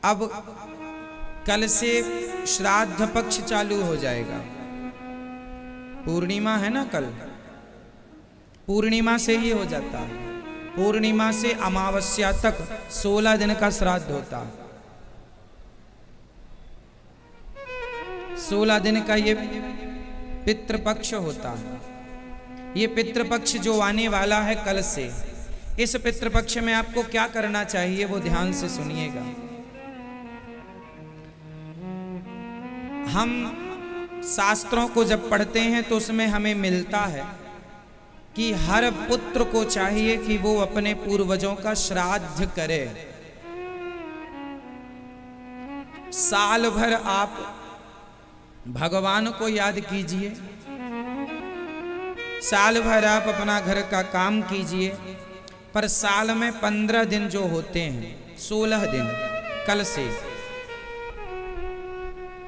अब कल से श्राद्ध पक्ष चालू हो जाएगा। पूर्णिमा है ना कल, पूर्णिमा से ही हो जाता है। पूर्णिमा से अमावस्या तक 16 दिन का श्राद्ध होता है। 16 दिन का ये पितृपक्ष होता है। ये पितृपक्ष जो आने वाला है कल से, इस पितृपक्ष में आपको क्या करना चाहिए वो ध्यान से सुनिएगा। हम शास्त्रों को जब पढ़ते हैं तो उसमें हमें मिलता है कि हर पुत्र को चाहिए कि वो अपने पूर्वजों का श्राद्ध करे। साल भर आप भगवान को याद कीजिए, साल भर आप अपना घर का काम कीजिए, पर साल में 15 दिन जो होते हैं, 16 दिन कल से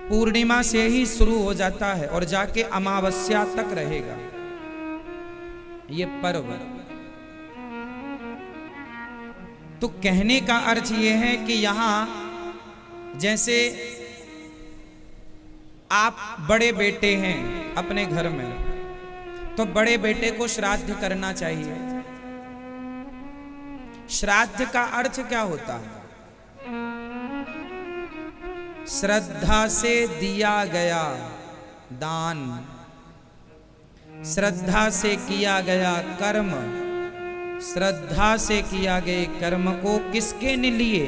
पूर्णिमा से ही शुरू हो जाता है और जाके अमावस्या तक रहेगा ये पर्व। तो कहने का अर्थ ये है कि यहां जैसे आप बड़े बेटे हैं अपने घर में, तो बड़े बेटे को श्राद्ध करना चाहिए। श्राद्ध का अर्थ क्या होता है? श्रद्धा से दिया गया दान, श्रद्धा से किया गया कर्म, श्रद्धा से किया गए कर्म को किसके लिए?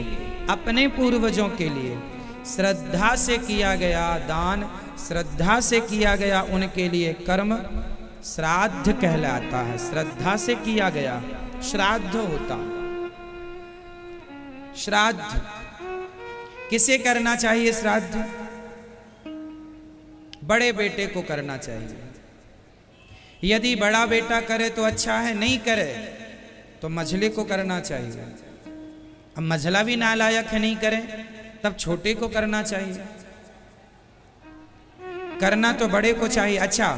अपने पूर्वजों के लिए। श्रद्धा से किया गया दान, श्रद्धा से किया गया उनके लिए कर्म श्राद्ध कहलाता है। श्रद्धा से किया गया श्राद्ध होता। श्राद्ध किसे करना चाहिए? श्राद्ध बड़े बेटे को करना चाहिए। यदि बड़ा बेटा करे तो अच्छा है, नहीं करे तो मझले को करना चाहिए। अब मझला भी नालायक है, नहीं करे तब छोटे को करना चाहिए। करना तो बड़े को चाहिए। अच्छा,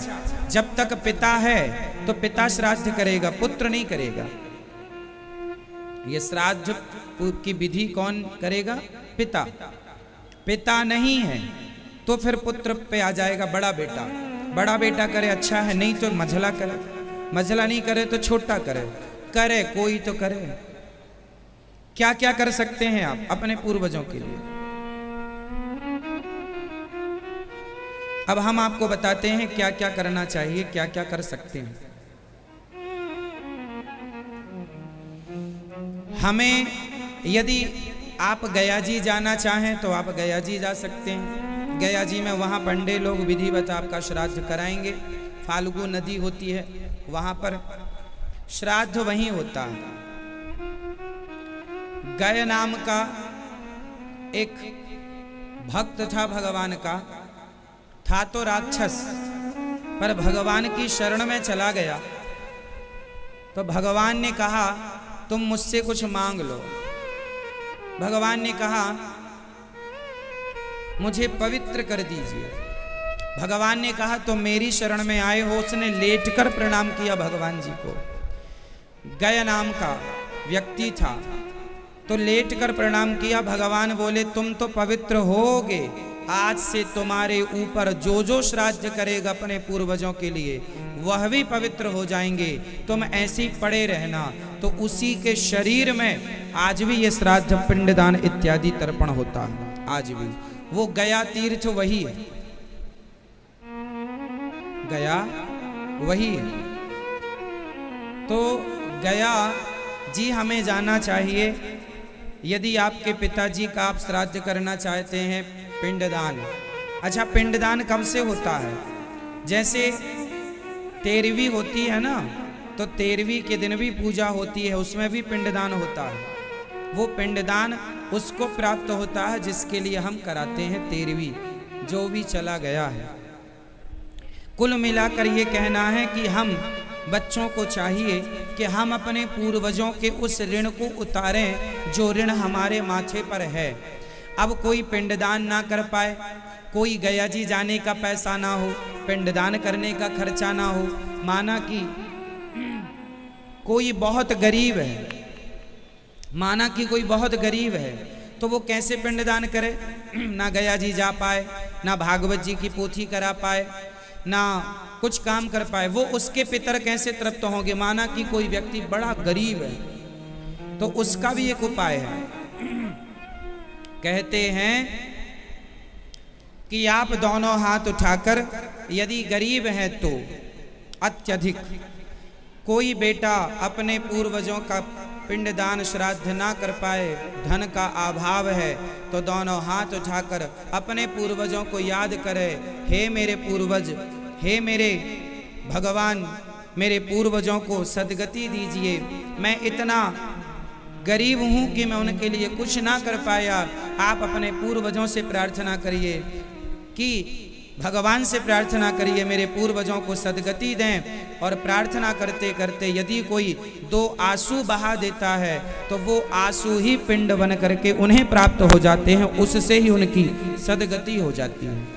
जब तक पिता है तो पिता श्राद्ध करेगा, पुत्र नहीं करेगा। ये श्राद्ध की विधि कौन करेगा? पिता। पिता नहीं है तो फिर पुत्र पे आ जाएगा बड़ा बेटा। बड़ा बेटा करे अच्छा है, नहीं तो मझला करे, मझला नहीं करे तो छोटा करे। करे कोई तो करे। क्या क्या कर सकते हैं आप अपने पूर्वजों के लिए? अब हम आपको बताते हैं क्या क्या करना चाहिए, क्या क्या कर सकते हैं। हमें यदि आप गया जी जाना चाहें तो आप गया जी जा सकते हैं। गया जी में वहाँ पंडे लोग विधिवत आपका श्राद्ध कराएंगे। फाल्गु नदी होती है वहाँ पर श्राद्ध वहीं होता है। गय नाम का एक भक्त था भगवान का, था तो राक्षस, पर भगवान की शरण में चला गया। तो भगवान ने कहा तुम मुझसे कुछ मांग लो। भगवान ने कहा मुझे पवित्र कर दीजिए। भगवान ने कहा तुम मेरी शरण में आए हो। उसने लेटकर प्रणाम किया भगवान जी को। गय नाम का व्यक्ति था तो लेटकर प्रणाम किया। भगवान बोले तुम तो पवित्र होगे, आज से तुम्हारे ऊपर जो जो श्राद्ध करेगा अपने पूर्वजों के लिए वह भी पवित्र हो जाएंगे। तुम ऐसे ही पड़े रहना। तो उसी के शरीर में आज भी ये श्राद्ध पिंडदान इत्यादि तर्पण होता है। आज भी वो गया तीर्थ वही है, गया वही है। तो गया जी हमें जाना चाहिए। यदि आपके पिताजी का आप श्राद्ध करना चाहते हैं, पिंडदान। अच्छा, पिंडदान कब से होता है? जैसे 13वीं होती है ना, तो 13वीं के दिन भी पूजा होती है, उसमें भी पिंडदान होता है। वो पिंडदान उसको प्राप्त होता है जिसके लिए हम कराते हैं 13वीं, जो भी चला गया है। कुल मिलाकर ये कहना है कि हम बच्चों को चाहिए कि हम अपने पूर्वजों के उस ऋण को उतारें जो ऋण हमारे माथे पर है। अब कोई पिंडदान ना कर पाए, कोई गया जी जाने का पैसा ना हो, पिंडदान करने का खर्चा ना हो, माना कि कोई बहुत गरीब है, माना कि कोई बहुत गरीब है, तो वो कैसे पिंडदान करे? ना गया जी जा पाए, ना भागवत जी की पोथी करा पाए, ना कुछ काम कर पाए, वो उसके पितर कैसे तृप्त होंगे? माना कि कोई व्यक्ति बड़ा गरीब है तो उसका भी एक उपाय है। कहते हैं कि आप दोनों हाथ उठाकर, यदि गरीब है तो अत्यधिक, कोई बेटा अपने पूर्वजों का पिंडदान श्राद्ध ना कर पाए, धन का अभाव है, तो दोनों हाथ उठाकर अपने पूर्वजों को याद करे, हे मेरे पूर्वज, हे मेरे भगवान, मेरे पूर्वजों को सद्गति दीजिए। मैं इतना गरीब हूं कि मैं उनके लिए कुछ ना कर पाया। आप अपने पूर्वजों से प्रार्थना करिए कि भगवान से प्रार्थना करिए मेरे पूर्वजों को सद्गति दें। और प्रार्थना करते करते यदि कोई 2 आंसू बहा देता है तो वो आंसू ही पिंड बन करके उन्हें प्राप्त हो जाते हैं, उससे ही उनकी सद्गति हो जाती है।